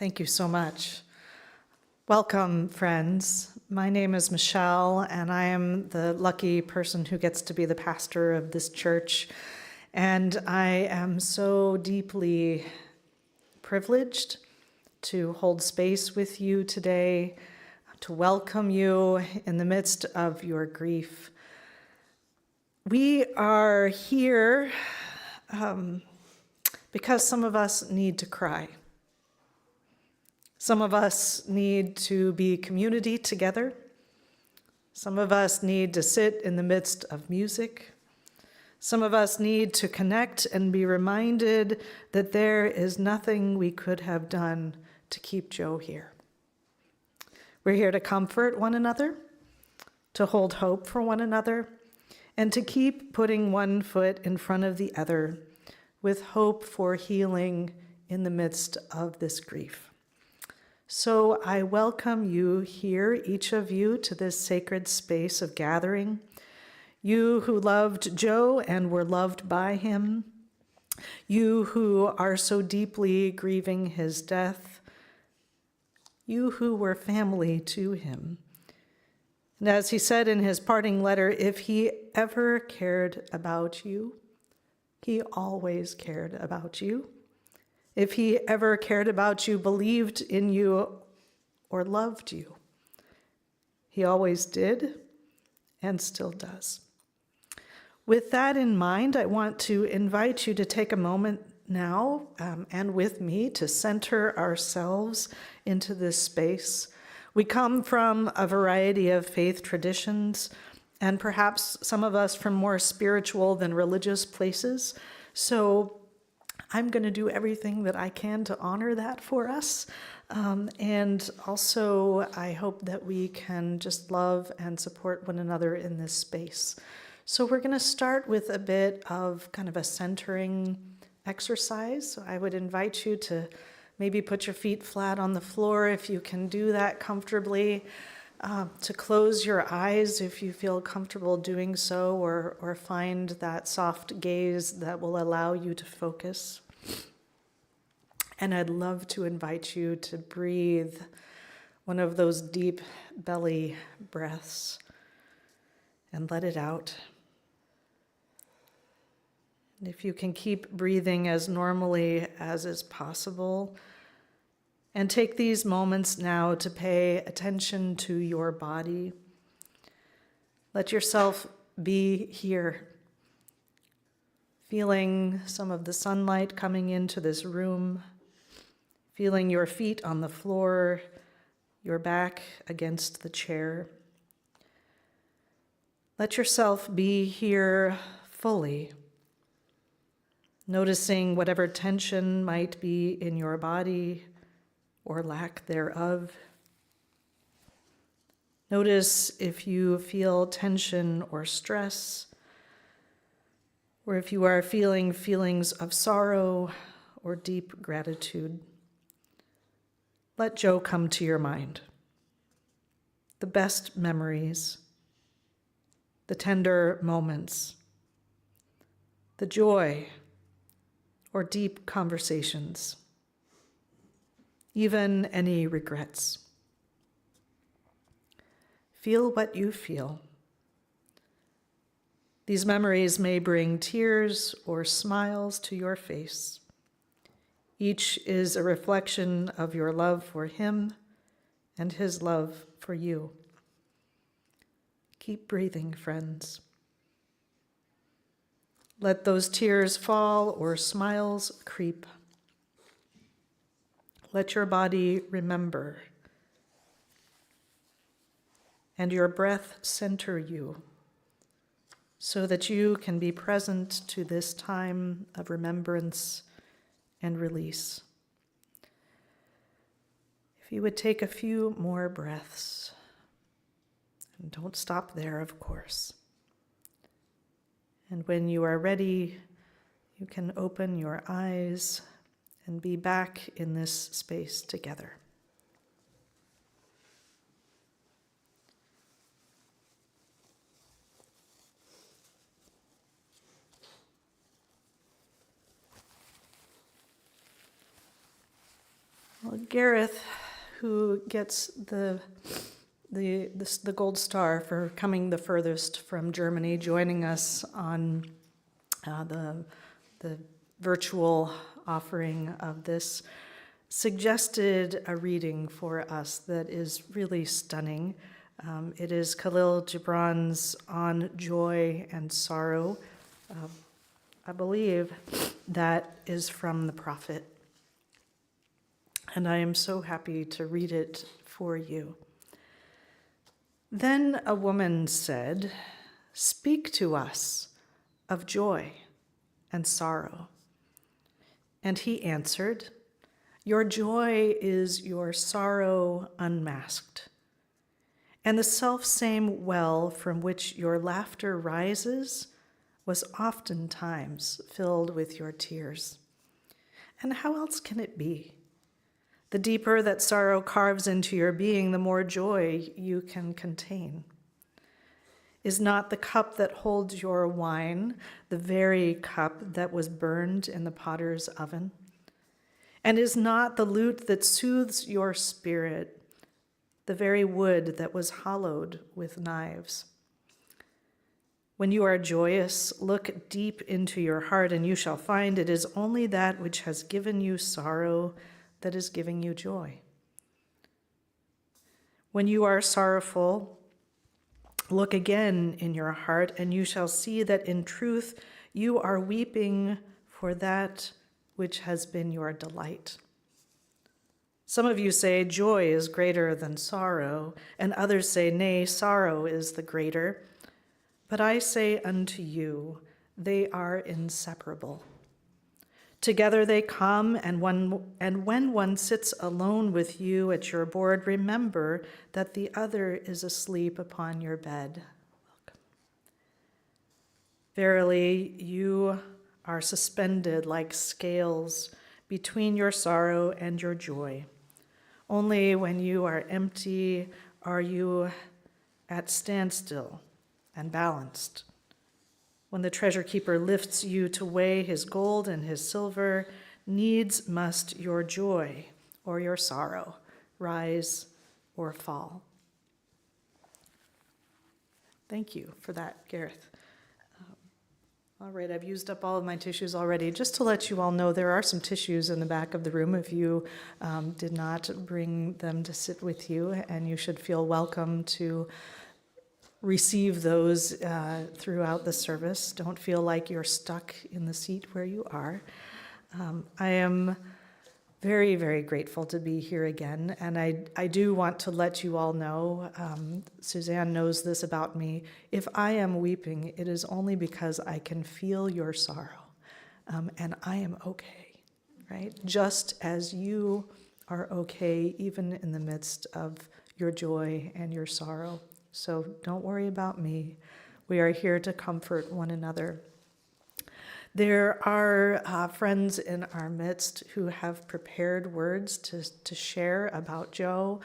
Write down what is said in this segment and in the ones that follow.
Thank you so much. Welcome, friends. My name is Michelle, and I am the lucky person who gets to be the pastor of this church. And I am so deeply privileged to hold space with you today, to welcome you in the midst of your grief. We are here because some of us need to cry. Some of us need to be community together. Some of us need to sit in the midst of music. Some of us need to connect and be reminded that there is nothing we could have done to keep Joe here. We're here to comfort one another, to hold hope for one another, and to keep putting one foot in front of the other with hope for healing in the midst of this grief. So I welcome you here, each of you, to this sacred space of gathering. You who loved Joe and were loved by him. You who are so deeply grieving his death. You who were family to him. And as he said in his parting letter, if he ever cared about you, he always cared about you. If he ever cared about you, believed in you, or loved you, he always did and still does. With that in mind, I want to invite you to take a moment now and with me to center ourselves into this space. We come from a variety of faith traditions, and perhaps some of us from more spiritual than religious places. So I'm going to do everything that I can to honor that for us. And also, I hope that we can just love and support one another in this space. So we're going to start with a bit of kind of a centering exercise. So I would invite you to maybe put your feet flat on the floor if you can do that comfortably, to close your eyes if you feel comfortable doing so, or find that soft gaze that will allow you to focus. And I'd love to invite you to breathe one of those deep belly breaths and let it out. And if you can keep breathing as normally as is possible, and take these moments now to pay attention to your body. Let yourself be here, feeling some of the sunlight coming into this room, feeling your feet on the floor, your back against the chair. Let yourself be here fully, noticing whatever tension might be in your body or lack thereof. Notice if you feel tension or stress, or if you are feeling feelings of sorrow or deep gratitude. Let Joe come to your mind. The best memories, the tender moments, the joy or deep conversations, even any regrets. Feel what you feel. These memories may bring tears or smiles to your face. Each is a reflection of your love for him and his love for you. Keep breathing, friends. Let those tears fall or smiles creep. Let your body remember, and your breath center you, so that you can be present to this time of remembrance and release. If you would take a few more breaths, and don't stop there, of course. And when you are ready, you can open your eyes and be back in this space together. Well, Gareth, who gets the gold star for coming the furthest from Germany, joining us on the virtual offering of this, suggested a reading for us that is really stunning. It is Khalil Gibran's On Joy and Sorrow. I believe that is from the prophet. And I am so happy to read it for you. Then a woman said, "Speak to us of joy and sorrow." And he answered, "Your joy is your sorrow unmasked, and the selfsame well from which your laughter rises was oftentimes filled with your tears. And how else can it be? The deeper that sorrow carves into your being, the more joy you can contain. Is not the cup that holds your wine the very cup that was burned in the potter's oven? And is not the lute that soothes your spirit the very wood that was hollowed with knives? When you are joyous, look deep into your heart, and you shall find it is only that which has given you sorrow that is giving you joy. When you are sorrowful, look again in your heart, and you shall see that in truth you are weeping for that which has been your delight. Some of you say joy is greater than sorrow, and others say, nay, sorrow is the greater. But I say unto you, they are inseparable. Together they come, and when one sits alone with you at your board, remember that the other is asleep upon your bed. Welcome. Verily, you are suspended like scales between your sorrow and your joy. Only when you are empty are you at standstill and balanced. When the treasure keeper lifts you to weigh his gold and his silver, needs must your joy or your sorrow rise or fall. Thank you for that, Gareth. All right, I've used up all of my tissues already. Just to let you all know, there are some tissues in the back of the room if you did not bring them to sit with you, and you should feel welcome to receive those throughout the service. Don't feel like you're stuck in the seat where you are. I am very, very grateful to be here again, and I do want to let you all know, Suzanne knows this about me, if I am weeping, it is only because I can feel your sorrow, and I am okay, right? Just as you are okay, even in the midst of your joy and your sorrow. So don't worry about me. We are here to comfort one another. There are friends in our midst who have prepared words to share about Joe,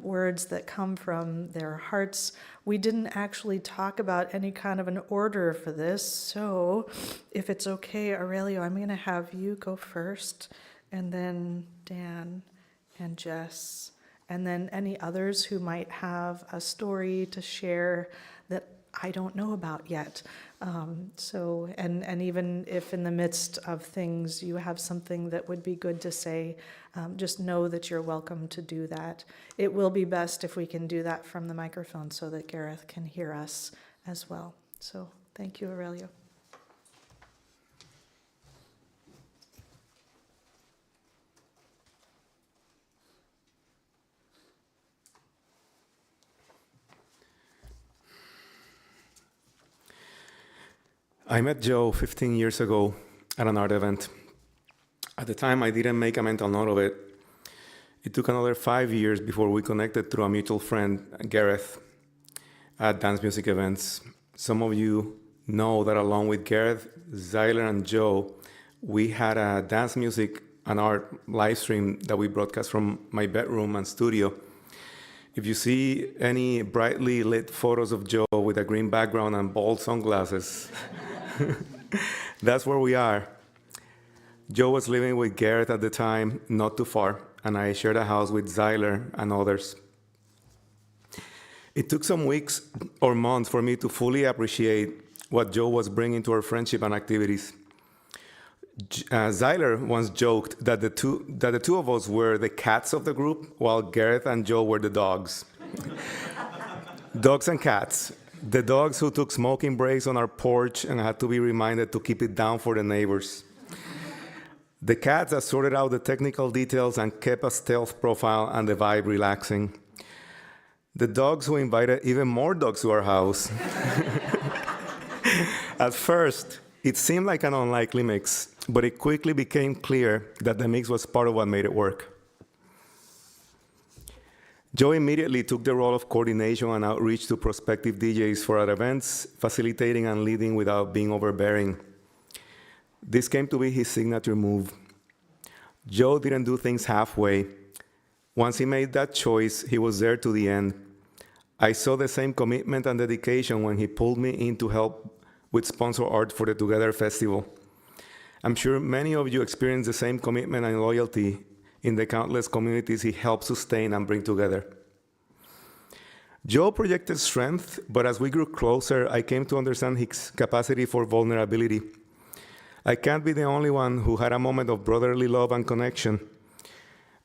words that come from their hearts. We didn't actually talk about any kind of an order for this, so if it's okay, Aurelio, I'm going to have you go first, and then Dan and Jess, and then any others who might have a story to share that I don't know about yet. And even if in the midst of things you have something that would be good to say, just know that you're welcome to do that. It will be best if we can do that from the microphone so that Gareth can hear us as well. So thank you, Aurelio. I met Joe 15 years ago at an art event. At the time, I didn't make a mental note of it. It took another 5 years before we connected through a mutual friend, Gareth, at dance music events. Some of you know that along with Gareth, Zyler, and Joe, we had a dance music and art live stream that we broadcast from my bedroom and studio. If you see any brightly lit photos of Joe with a green background and bold sunglasses, that's where we are. Joe was living with Gareth at the time, not too far, and I shared a house with Zyler and others. It took some weeks or months for me to fully appreciate what Joe was bringing to our friendship and activities. Zyler once joked that the two of us were the cats of the group, while Gareth and Joe were the dogs. Dogs and cats. The dogs who took smoking breaks on our porch and had to be reminded to keep it down for the neighbors. The cats that sorted out the technical details and kept a stealth profile and the vibe relaxing. The dogs who invited even more dogs to our house. At first, it seemed like an unlikely mix, but it quickly became clear that the mix was part of what made it work. Joe immediately took the role of coordination and outreach to prospective DJs for our events, facilitating and leading without being overbearing. This came to be his signature move. Joe didn't do things halfway. Once he made that choice, he was there to the end. I saw the same commitment and dedication when he pulled me in to help with sponsor art for the Together Festival. I'm sure many of you experience the same commitment and loyalty in the countless communities he helped sustain and bring together. Joe projected strength, but as we grew closer, I came to understand his capacity for vulnerability. I can't be the only one who had a moment of brotherly love and connection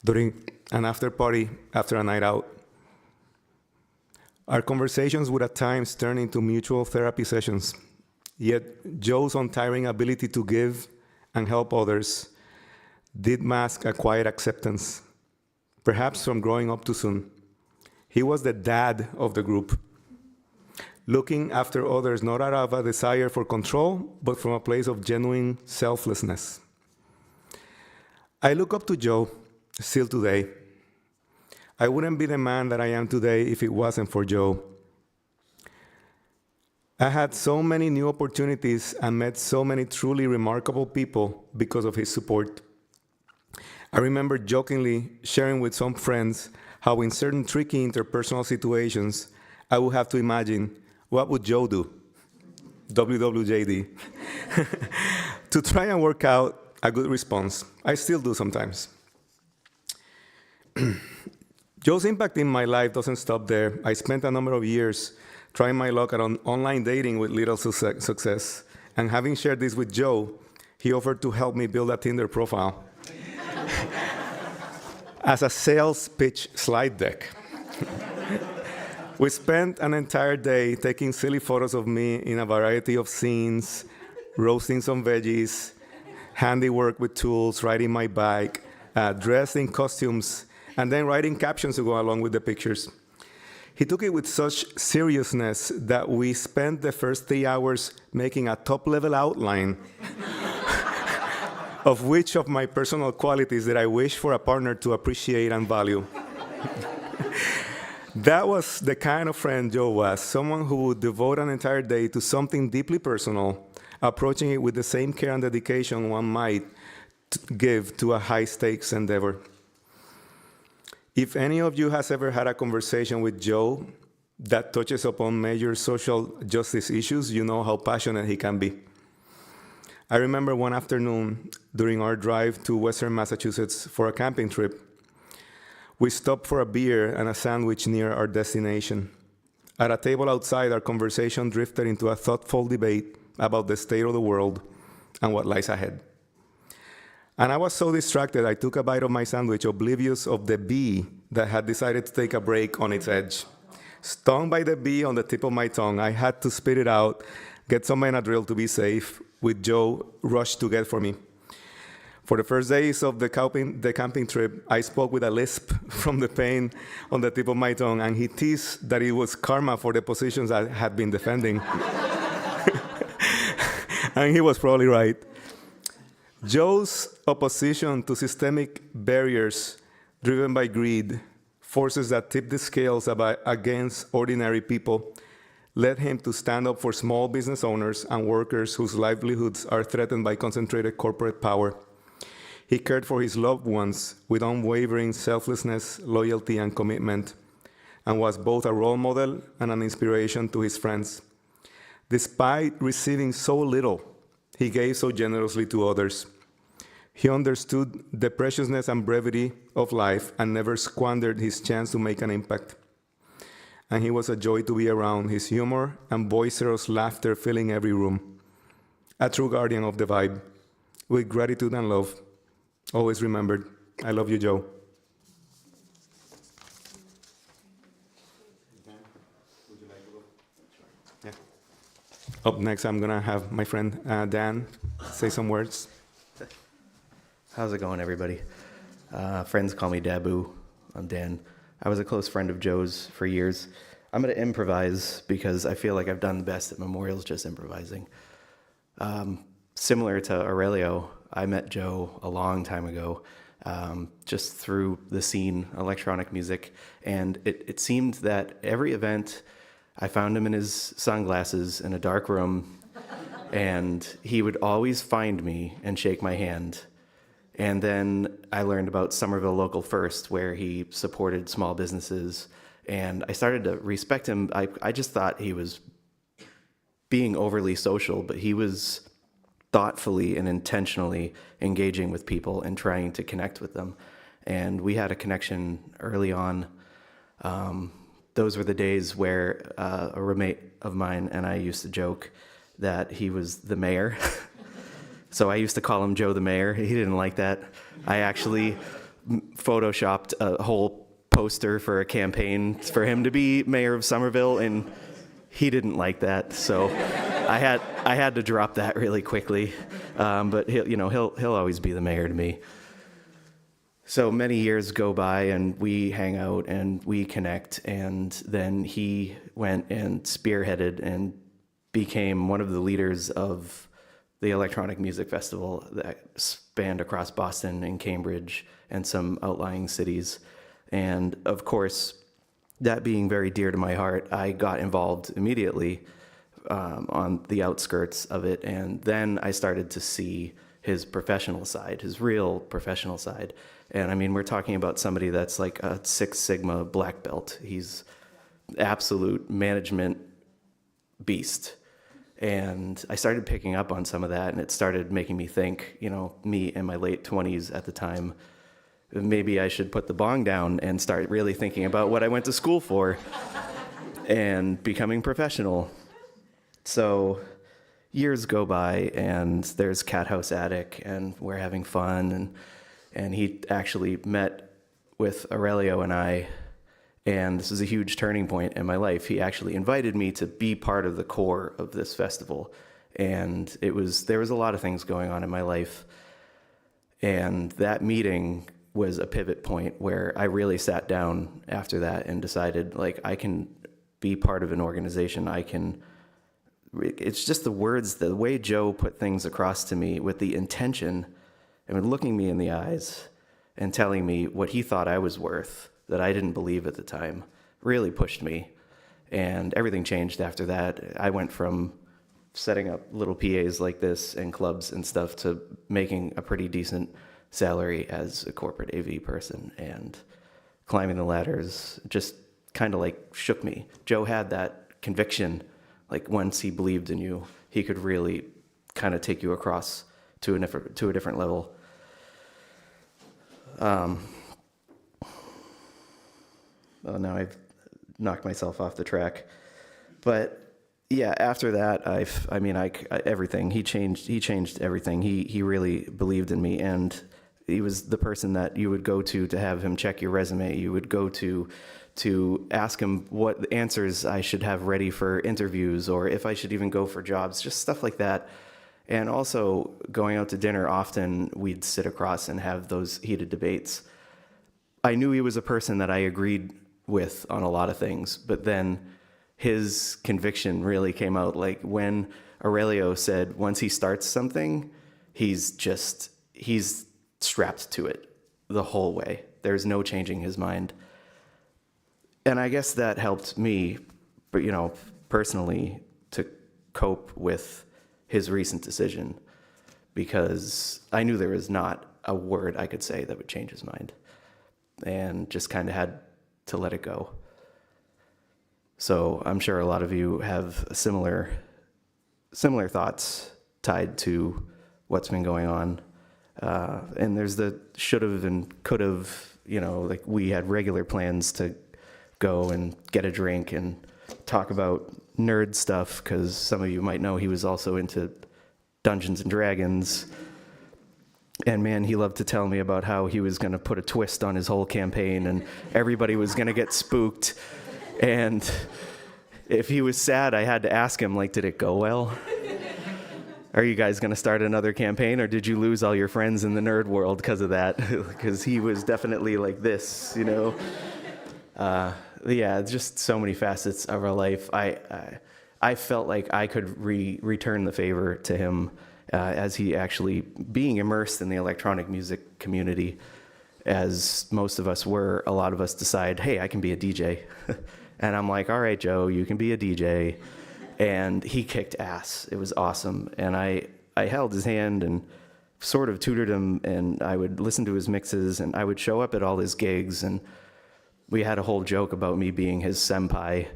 during an after party after a night out. Our conversations would at times turn into mutual therapy sessions. Yet Joe's untiring ability to give and help others did mask a quiet acceptance, perhaps from growing up too soon. He was the dad of the group, looking after others not out of a desire for control, but from a place of genuine selflessness. I look up to Joe still today. I wouldn't be the man that I am today if it wasn't for Joe. I had so many new opportunities and met so many truly remarkable people because of his support. I remember jokingly sharing with some friends how in certain tricky interpersonal situations, I would have to imagine, what would Joe do? WWJD. To try and work out a good response. I still do sometimes. Joe's impact in my life doesn't stop there. I spent a number of years trying my luck at online dating with little success. And having shared this with Joe, he offered to help me build a Tinder profile as a sales pitch slide deck. We spent an entire day taking silly photos of me in a variety of scenes, roasting some veggies, handiwork with tools, riding my bike, dressed in costumes, and then writing captions to go along with the pictures. He took it with such seriousness that we spent the first 3 hours making a top-level outline of which of my personal qualities that I wish for a partner to appreciate and value. That was the kind of friend Joe was, someone who would devote an entire day to something deeply personal, approaching it with the same care and dedication one might give to a high-stakes endeavor. If any of you has ever had a conversation with Joe that touches upon major social justice issues, you know how passionate he can be. I remember one afternoon during our drive to Western Massachusetts for a camping trip, we stopped for a beer and a sandwich near our destination. At a table outside, our conversation drifted into a thoughtful debate about the state of the world and what lies ahead. And I was so distracted, I took a bite of my sandwich, oblivious of the bee that had decided to take a break on its edge. Stung by the bee on the tip of my tongue, I had to spit it out, get some Benadryl to be safe, with Joe rushed to get for me. For the first days of the camping trip, I spoke with a lisp from the pain on the tip of my tongue, and he teased that it was karma for the positions I had been defending. And he was probably right. Joe's opposition to systemic barriers driven by greed, forces that tip the scales against ordinary people, led him to stand up for small business owners and workers whose livelihoods are threatened by concentrated corporate power. He cared for his loved ones with unwavering selflessness, loyalty, and commitment, and was both a role model and an inspiration to his friends. Despite receiving so little, he gave so generously to others. He understood the preciousness and brevity of life and never squandered his chance to make an impact. And he was a joy to be around, his humor and boisterous laughter filling every room. A true guardian of the vibe, with gratitude and love. Always remembered. I love you, Joe. Yeah. Up next, I'm going to have my friend Dan say some words. How's it going, everybody? Friends call me Dabu. I'm Dan. I was a close friend of Joe's for years. I'm going to improvise because I feel like I've done the best at memorials just improvising. Similar to Aurelio, I met Joe a long time ago, just through the scene, electronic music, and it seemed that every event, I found him in his sunglasses in a dark room, and he would always find me and shake my hand. And then I learned about Somerville Local First, where he supported small businesses, and I started to respect him. I just thought he was being overly social, but he was thoughtfully and intentionally engaging with people and trying to connect with them. And we had a connection early on. Those were the days where a roommate of mine and I used to joke that he was the mayor. So I used to call him Joe the Mayor. He didn't like that. I actually photoshopped a whole poster for a campaign for him to be mayor of Somerville, and he didn't like that. So I had to drop that really quickly. But he'll always be the mayor to me. So many years go by, and we hang out and we connect, and then he went and spearheaded and became one of the leaders of the electronic music festival that spanned across Boston and Cambridge and some outlying cities. And of course, that being very dear to my heart, I got involved immediately on the outskirts of it. And then I started to see his professional side, his real professional side. And I mean, we're talking about somebody that's like a Six Sigma black belt. He's absolute management beast. And I started picking up on some of that, and it started making me think, me in my late 20s at the time, maybe I should put the bong down and start really thinking about what I went to school for and becoming professional. So years go by, and there's Cat House Attic, and we're having fun, and he actually met with Aurelio and I, and this is a huge turning point in my life. He actually invited me to be part of the core of this festival. And there was a lot of things going on in my life. And that meeting was a pivot point where I really sat down after that and decided, I can be part of an organization. It's just the words, the way Joe put things across to me with the intention, looking me in the eyes and telling me what he thought I was worth, that I didn't believe at the time, really pushed me. And everything changed after that. I went from setting up little PAs like this and clubs and stuff to making a pretty decent salary as a corporate AV person, and climbing the ladders just kind of shook me. Joe had that conviction, once he believed in you, he could really kind of take you across to a different level. Now I've knocked myself off the track. But yeah, after that, everything. He changed everything. He really believed in me, and he was the person that you would go to have him check your resume. You would go to ask him what answers I should have ready for interviews, or if I should even go for jobs, just stuff like that. And also going out to dinner, often we'd sit across and have those heated debates. I knew he was a person that I agreed with on a lot of things, but then his conviction really came out. When Aurelio said, once he starts something, he's strapped to it the whole way. There's no changing his mind. And I guess that helped me, personally, to cope with his recent decision, because I knew there was not a word I could say that would change his mind, and just kind of had to let it go. So I'm sure a lot of you have similar thoughts tied to what's been going on. And there's the should have and could have, you know, like we had regular plans to go and get a drink and talk about nerd stuff, because some of you might know he was also into Dungeons and Dragons. And man, he loved to tell me about how he was going to put a twist on his whole campaign and everybody was going to get spooked. And if he was sad, I had to ask him, like, did it go well? Are you guys going to start another campaign, or did you lose all your friends in the nerd world because of that? Because he was definitely like this, you know? Yeah, just so many facets of our life. I felt like I could return the favor to him as he actually being immersed in the electronic music community. As most of us were, a lot of us decide, hey, I can be a DJ. And I'm like, all right, Joe, you can be a DJ. And he kicked ass. It was awesome. And I held his hand and sort of tutored him, and I would listen to his mixes, and I would show up at all his gigs, and we had a whole joke about me being his senpai.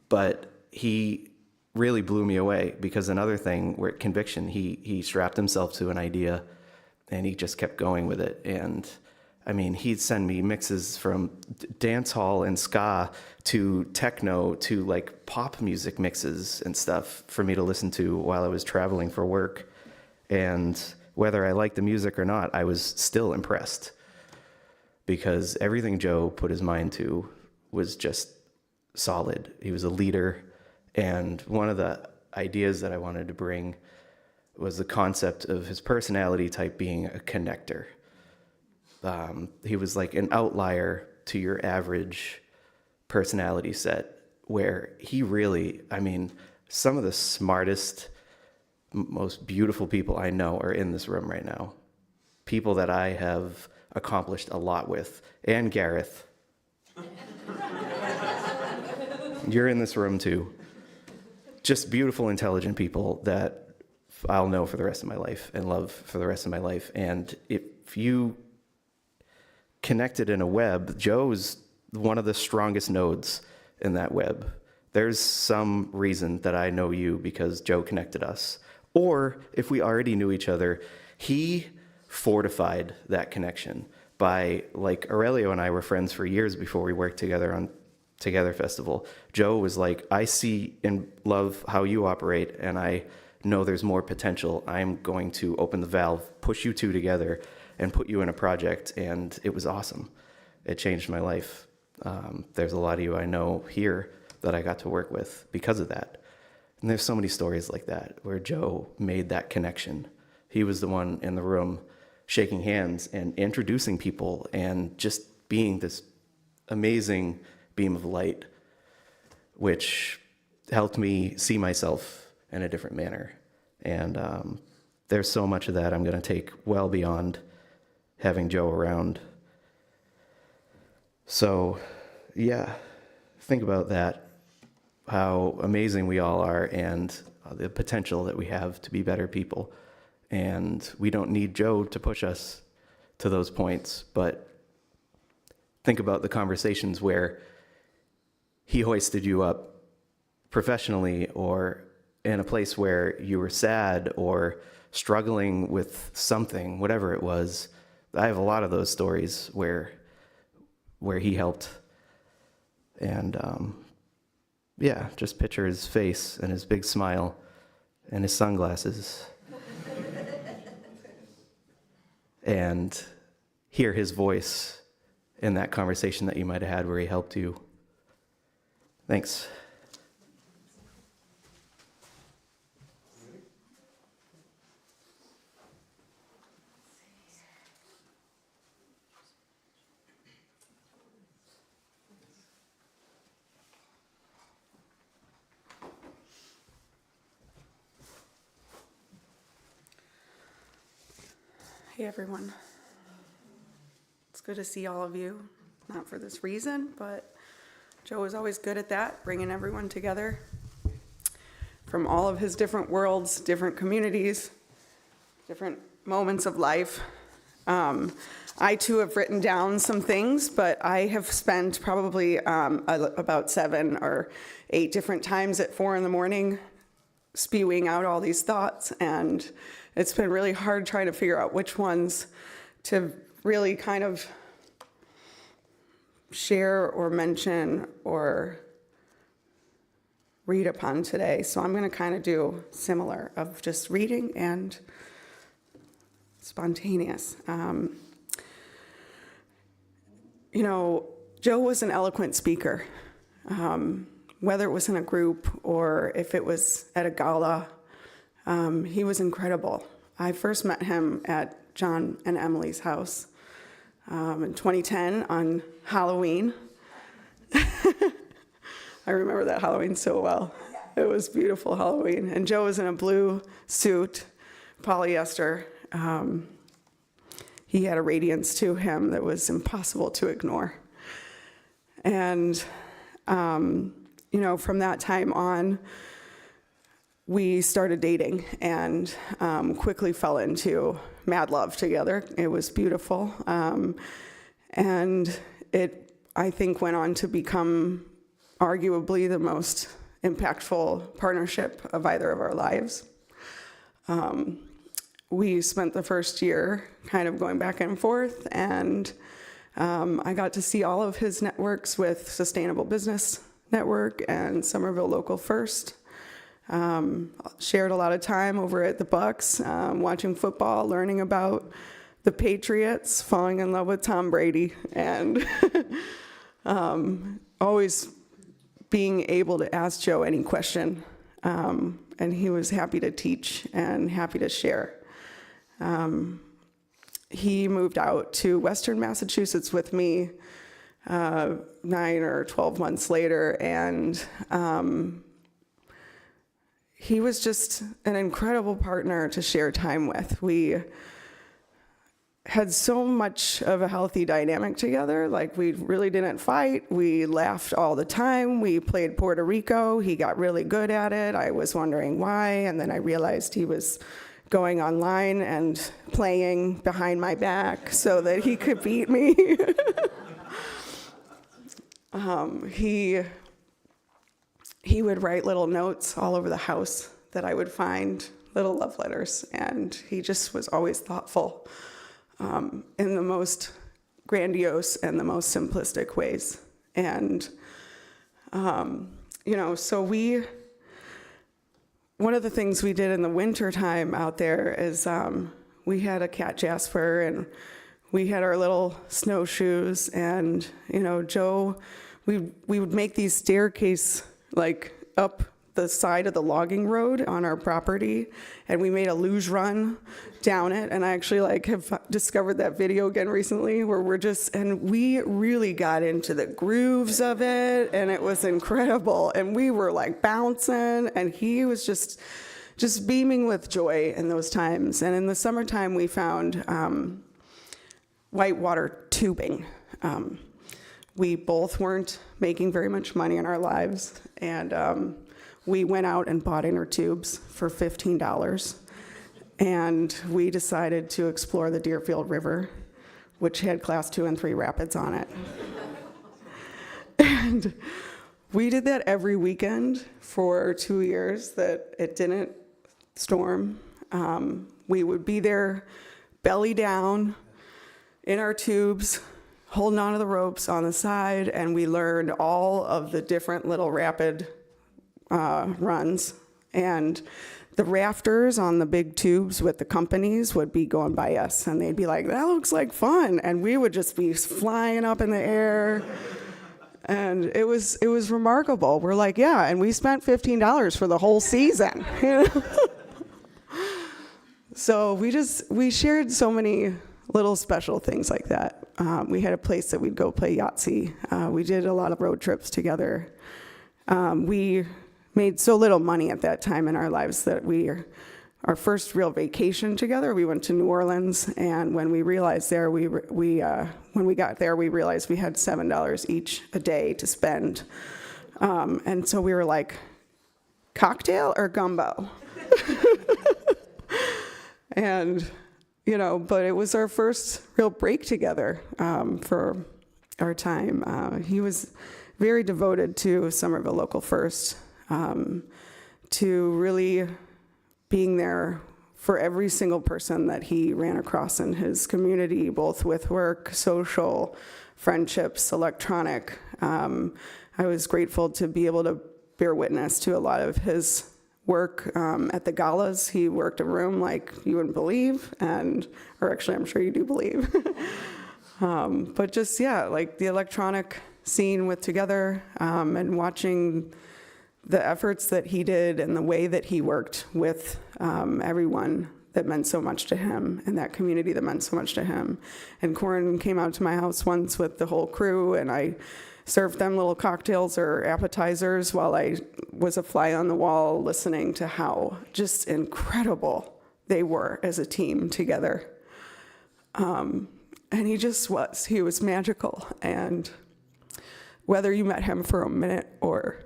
But he really blew me away, because another thing, where conviction, he strapped himself to an idea and he just kept going with it. And I mean, he'd send me mixes from dance hall and ska to techno to like pop music mixes and stuff for me to listen to while I was traveling for work. And whether I liked the music or not, I was still impressed, because everything Joe put his mind to was just solid. He was a leader. And one of the ideas that I wanted to bring was the concept of his personality type being a connector. He was like an outlier to your average personality set, where he really, I mean, some of the smartest, most beautiful people I know are in this room right now. People that I have accomplished a lot with. And Gareth. You're in this room too. Just beautiful, intelligent people that I'll know for the rest of my life and love for the rest of my life. And if you connected in a web, Joe's one of the strongest nodes in that web. There's some reason that I know you because Joe connected us. Or if we already knew each other, he fortified that connection by, like, Aurelio and I were friends for years before we worked together on Together Festival. Joe was like, I see and love how you operate, and I know there's more potential. I'm going to open the valve, push you two together, and put you in a project. And it was awesome. It changed my life. There's a lot of you I know here that I got to work with because of that. And there's so many stories like that where Joe made that connection. He was the one in the room shaking hands and introducing people and just being this amazing beam of light, which helped me see myself in a different manner. And there's so much of that I'm going to take well beyond having Joe around. So, yeah, think about that, how amazing we all are, and the potential that we have to be better people. And we don't need Joe to push us to those points, but think about the conversations where he hoisted you up professionally, or in a place where you were sad or struggling with something, whatever it was. I have a lot of those stories where he helped. And yeah, just picture his face and his big smile and his sunglasses. And hear his voice in that conversation that you might have had where he helped you. Thanks. Hey everyone. It's good to see all of you. Not for this reason, but Joe is always good at that, bringing everyone together from all of his different worlds, different communities, different moments of life. I too have written down some things, but I have spent probably about 7 or 8 different times at 4 a.m. spewing out all these thoughts, and it's been really hard trying to figure out which ones to really kind of share or mention or read upon today. So I'm going to kind of do similar of just reading and spontaneous. Joe was an eloquent speaker, whether it was in a group or if it was at a gala. He was incredible. I first met him at John and Emily's house in 2010 on Halloween. I remember that Halloween so well. It was beautiful Halloween. And Joe was in a blue suit, polyester. He had a radiance to him that was impossible to ignore. And, from that time on, we started dating and quickly fell into mad love together. It was beautiful. And it, I think, went on to become arguably the most impactful partnership of either of our lives. We spent the first year kind of going back and forth, and I got to see all of his networks with Sustainable Business Network and Somerville Local First. Shared a lot of time over at the Bucks, watching football, learning about the Patriots, falling in love with Tom Brady, and always being able to ask Joe any question. And he was happy to teach and happy to share. He moved out to Western Massachusetts with me 9 or 12 months later, and he was just an incredible partner to share time with. We had so much of a healthy dynamic together. Like, we really didn't fight. We laughed all the time. We played Puerto Rico. He got really good at it. I was wondering why, and then I realized he was going online and playing behind my back so that he could beat me. He would write little notes all over the house that I would find, little love letters, and he just was always thoughtful in the most grandiose and the most simplistic ways. And, so one of the things we did in the winter time out there is we had a cat Jasper, and we had our little snowshoes, and, Joe, we would make these staircase like up the side of the logging road on our property, and we made a luge run down it. And I actually have discovered that video again recently where we really got into the grooves of it, and it was incredible. And we were bouncing, and he was just beaming with joy in those times. And in the summertime, we found whitewater tubing. We both weren't making very much money in our lives, and we went out and bought inner tubes for $15, and we decided to explore the Deerfield River, which had class 2 and 3 rapids on it. And we did that every weekend for 2 years that it didn't storm. We would be there belly down in our tubes, holding onto the ropes on the side, and we learned all of the different little rapid runs. And the rafters on the big tubes with the companies would be going by us, and they'd be like, that looks like fun. And we would just be flying up in the air. And it was remarkable. We're like, yeah, and we spent $15 for the whole season. So we shared so many little special things like that. We had a place that we'd go play Yahtzee. We did a lot of road trips together. We made so little money at that time in our lives that our first real vacation together, we went to New Orleans, and when we realized there, when we got there, we realized we had $7 each a day to spend. And so we were like, cocktail or gumbo? And, but it was our first real break together for our time. He was very devoted to Somerville Local First, to really being there for every single person that he ran across in his community, both with work, social, friendships, electronic. I was grateful to be able to bear witness to a lot of his work at the galas. He worked a room like you wouldn't believe, or actually I'm sure you do believe. But just, yeah, like the electronic scene with Together, and watching the efforts that he did and the way that he worked with everyone that meant so much to him, and that community that meant so much to him. And Corin came out to my house once with the whole crew, and I served them little cocktails or appetizers while I was a fly on the wall, listening to how just incredible they were as a team together. And he just was. He was magical. And whether you met him for a minute or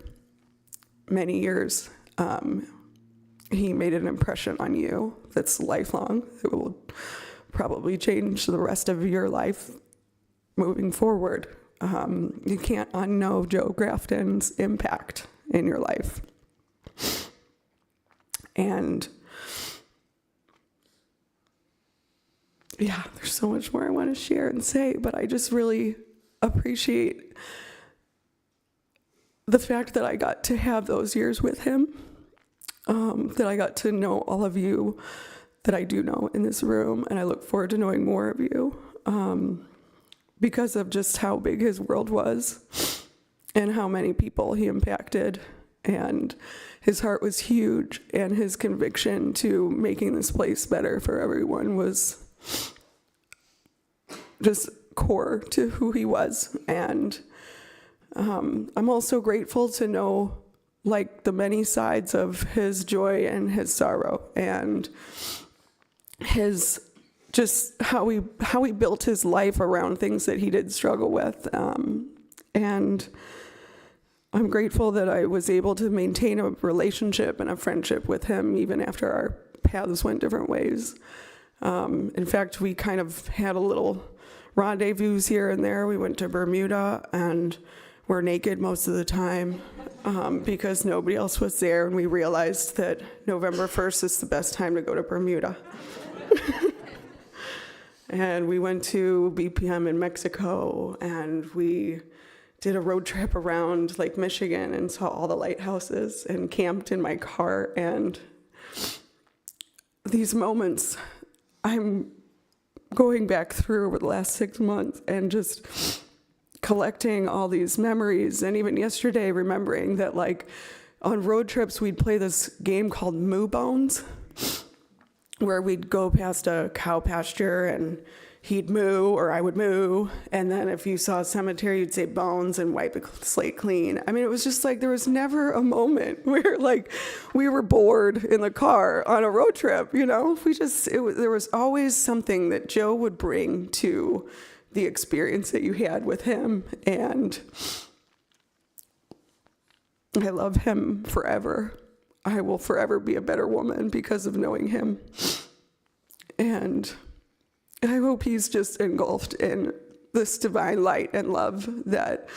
many years, he made an impression on you that's lifelong. It will probably change the rest of your life moving forward. You can't unknow Joe Grafton's impact in your life. And yeah, there's so much more I want to share and say, but I just really appreciate the fact that I got to have those years with him, that I got to know all of you that I do know in this room, and I look forward to knowing more of you. Because of just how big his world was and how many people he impacted. And his heart was huge, and his conviction to making this place better for everyone was just core to who he was. And I'm also grateful to know like the many sides of his joy and his sorrow, and his just how he built his life around things that he did struggle with. And I'm grateful that I was able to maintain a relationship and a friendship with him even after our paths went different ways. In fact, we kind of had a little rendezvous here and there. We went to Bermuda, and we're naked most of the time because nobody else was there, and we realized that November 1st is the best time to go to Bermuda. And we went to BPM in Mexico, and we did a road trip around Lake Michigan and saw all the lighthouses and camped in my car. And these moments I'm going back through over the last 6 months and just collecting all these memories. And even yesterday, remembering that like on road trips, we'd play this game called Moo Bones, where we'd go past a cow pasture and he'd moo or I would moo. And then if you saw a cemetery, you'd say bones and wipe the slate clean. I mean, it was just like, there was never a moment where like we were bored in the car on a road trip, you know? There was always something that Joe would bring to the experience that you had with him. And I love him forever. I will forever be a better woman because of knowing him. And I hope he's just engulfed in this divine light and love that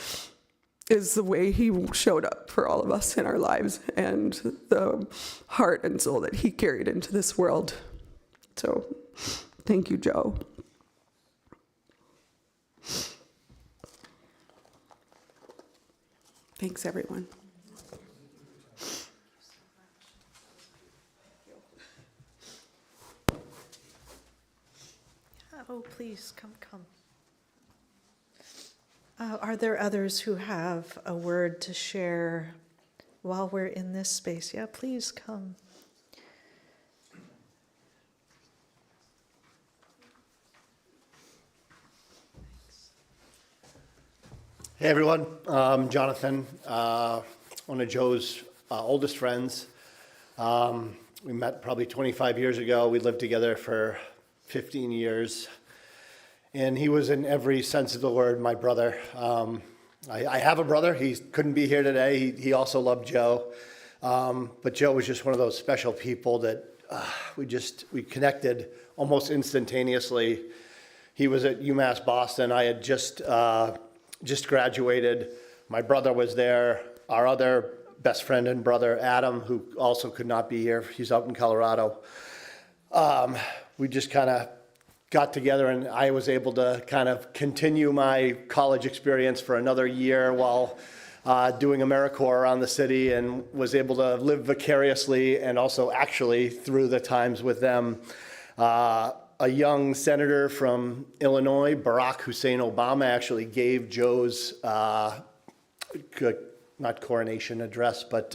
is the way he showed up for all of us in our lives, and the heart and soul that he carried into this world. So thank you, Joe. Thanks, everyone. Oh, please, come. Are there others who have a word to share while we're in this space? Yeah, please come. Hey everyone, I'm Jonathan, one of Joe's oldest friends. We met probably 25 years ago. We lived together for 15 years. And he was, in every sense of the word, my brother. I have a brother. He couldn't be here today. He also loved Joe. But Joe was just one of those special people that we connected almost instantaneously. He was at UMass Boston. I had just graduated. My brother was there. Our other best friend and brother, Adam, who also could not be here. He's out in Colorado. we just kind of got together, and I was able to kind of continue my college experience for another year while doing AmeriCorps around the city, and was able to live vicariously and also actually through the times with them. A young senator from Illinois, Barack Hussein Obama, actually gave Joe's, not coronation address, but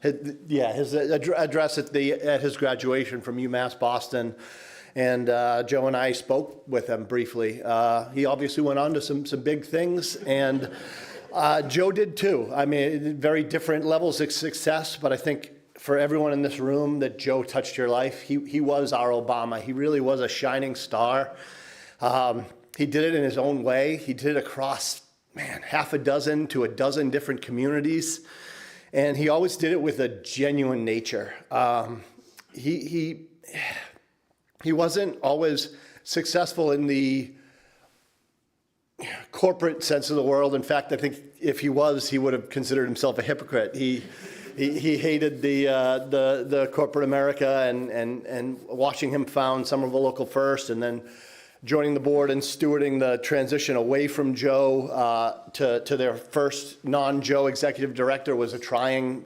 his address at his graduation from UMass Boston. And Joe and I spoke with him briefly. He obviously went on to some big things, and Joe did too. I mean, very different levels of success, but I think for everyone in this room that Joe touched your life, he was our Obama. He really was a shining star. He did it in his own way. He did it across, half a dozen to a dozen different communities. And he always did it with a genuine nature. He wasn't always successful in the corporate sense of the world. In fact, I think if he was, he would have considered himself a hypocrite. He hated the corporate America, and watching him found Somerville Local First, and then joining the board and stewarding the transition away from Joe to their first non-Joe executive director was a trying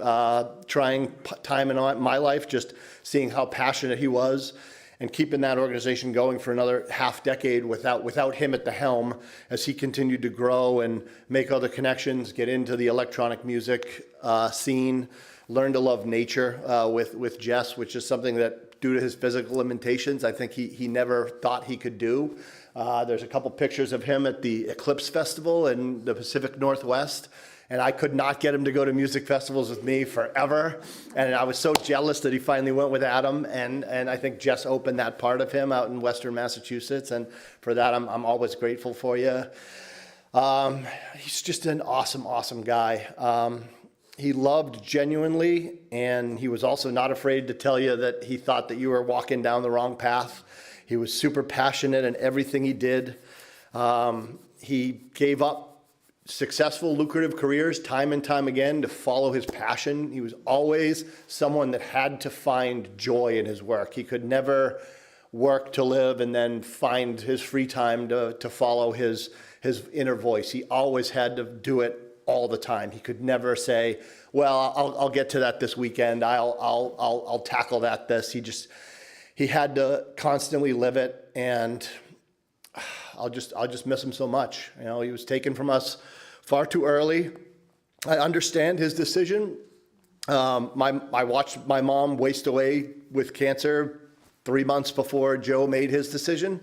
time in my life, just seeing how passionate he was and keeping that organization going for another half decade without him at the helm, as he continued to grow and make other connections, get into the electronic music scene, learn to love nature with Jess, which is something that, due to his physical limitations, I think he never thought he could do. There's a couple pictures of him at the Eclipse Festival in the Pacific Northwest, and I could not get him to go to music festivals with me forever. And I was so jealous that he finally went with Adam, and I think Jess opened that part of him out in Western Massachusetts, and for that I'm always grateful for you. He's just an awesome guy. He loved genuinely, and he was also not afraid to tell you that he thought that you were walking down the wrong path. He was super passionate in everything he did. He gave up successful, lucrative careers time and time again to follow his passion. He was always someone that had to find joy in his work. He could never work to live and then find his free time to follow his inner voice. He always had to do it all the time. He could never say, well, I'll get to that this weekend. I'll tackle that this. He had to constantly live it, and I'll just miss him so much. You know, he was taken from us far too early. I understand his decision. I watched my mom waste away with cancer 3 months before Joe made his decision,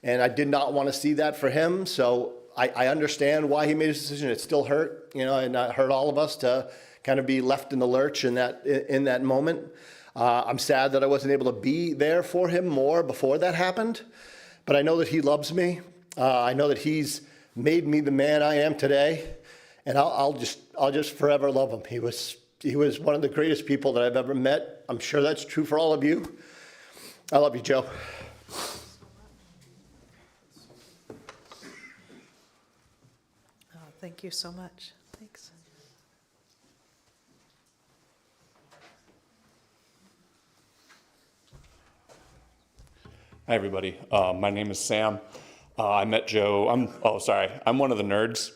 and I did not want to see that for him. So I understand why he made his decision. It still hurt, you know, and it hurt all of us to kind of be left in the lurch in that moment. I'm sad that I wasn't able to be there for him more before that happened, but I know that he loves me. I know that he's made me the man I am today, and I'll just forever love him. He was one of the greatest people that I've ever met. I'm sure that's true for all of you. I love you, Joe. Thank you so much. Thanks. Hi, everybody. My name is Sam. I met Joe. I'm one of the nerds.